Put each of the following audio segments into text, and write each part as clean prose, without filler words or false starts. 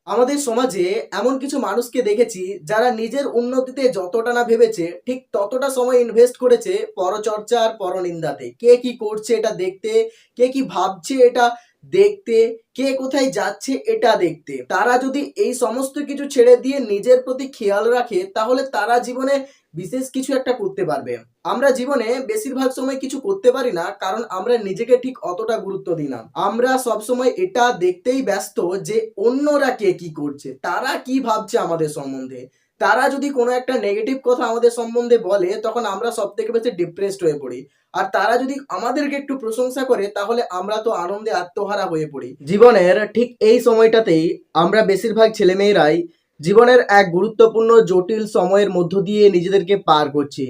আমাদের সমাজে এমন কিছু মানুষকে দেখেছি যারা নিজের উন্নতিতে যতটা না ভেবেছে ঠিক ততটা সময় ইনভেস্ট করেছে পরচর্চা আর পরনিন্দাতে। কে কি করছে এটা দেখতে, কে কি ভাবছে এটা দেখতে, কে কোথায় যাচ্ছে এটা দেখতে। তারা যদি এই সমস্ত কিছু ছেড়ে দিয়ে নিজের প্রতি খেয়াল রাখে তাহলে তারা জীবনে বিশেষ কিছু একটা করতে পারবে। আমরা জীবনে বেশিরভাগ সময় কিছু করতে পারি না কারণ আমরা নিজেকে ঠিক অতটা গুরুত্ব দিই না। আমরা সবসময় এটা দেখতেই ব্যস্ত যে অন্যরা কে কি করছে, তারা কি ভাবছে আমাদের সম্বন্ধে। তারা যদি কোনো একটা নেগেটিভ কথা আমাদের সম্বন্ধে বলে তখন আমরা সব থেকে বেশি ডিপ্রেসড হয়ে পড়ি। আর তারা যদি আমাদেরকে একটু প্রশংসা করে তাহলে আমরা তো আনন্দে আত্মহারা হয়ে পড়ি। জীবনের ঠিক এই সময়টাতেই আমরা বেশিরভাগ ছেলেমেয়েরাই জীবনের এক গুরুত্বপূর্ণ জটিল সময়ের মধ্য দিয়ে নিজেদেরকে পার করছি।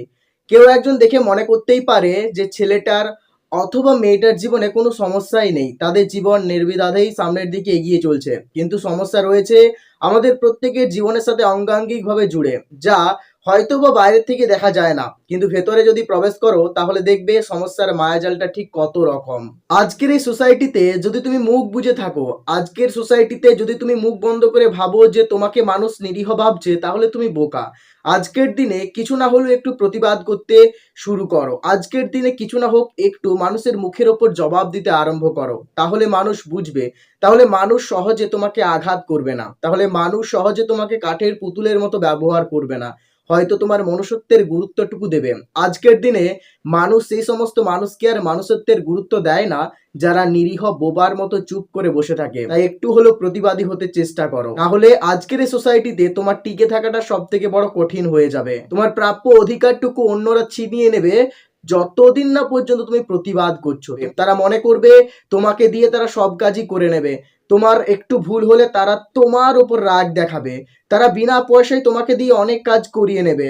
কেউ একজন দেখে মনে করতেই পারে যে ছেলেটার অথবা মেয়েটার জীবনে কোনো সমস্যাই নেই, তাদের জীবন নির্বিবাদেই সামনের দিকে এগিয়ে চলছে। কিন্তু সমস্যা রয়েছে আমাদের প্রত্যেকের জীবনের সাথে অঙ্গাঙ্গিকভাবে জুড়ে, যা হয়তো বা বাইরের থেকে দেখা যায় না, কিন্তু ভেতরে যদি প্রবেশ করো তাহলে দেখবে সমস্যার মায়াজালটা ঠিক কত রকম। আজকের এই সোসাইটিতে যদি তুমি মুখ বুজে থাকো, আজকের সোসাইটিতে যদি তুমি মুখ বন্ধ করে ভাবো যে তোমাকে মানুষ নিরীহ ভাবছে, তাহলে তুমি বোকা। আজকের দিনে কিছু না হলেও একটু প্রতিবাদ করতে শুরু করো। আজকের দিনে কিছু না হোক একটু মানুষের মুখের ওপর জবাব দিতে আরম্ভ করো, তাহলে মানুষ বুঝবে। তাহলে মানুষ সহজে তোমাকে আঘাত করবে না, তাহলে মানুষ সহজে তোমাকে কাঠের পুতুলের মতো ব্যবহার করবে না, হয়তো তোমার মনুষ্যত্বের গুরুত্বটুকু দেবে। আজকের দিনে মানুষ সেই সমস্ত মানুষকে আর মানুষত্বের গুরুত্ব দেয় না যারা নিরীহ বোবার মতো চুপ করে বসে থাকে। তাই একটু হলেও প্রতিবাদী হতে চেষ্টা করো, তাহলে আজকের এই সোসাইটিতে তোমার টিকে থাকাটা সব থেকে বড় কঠিন হয়ে যাবে। তোমার প্রাপ্য অধিকারটুকু অন্যরা ছিনিয়ে নেবে যতদিন না পর্যন্ত তুমি প্রতিবাদ করছো। তারা মনে করবে তোমাকে দিয়ে তারা সব কাজই করে নেবে। তোমার একটু ভুল হলে তারা তোমার ওপর রাগ দেখাবে। তারা বিনা পয়সায় তোমাকে দিয়ে অনেক কাজ করিয়ে নেবে।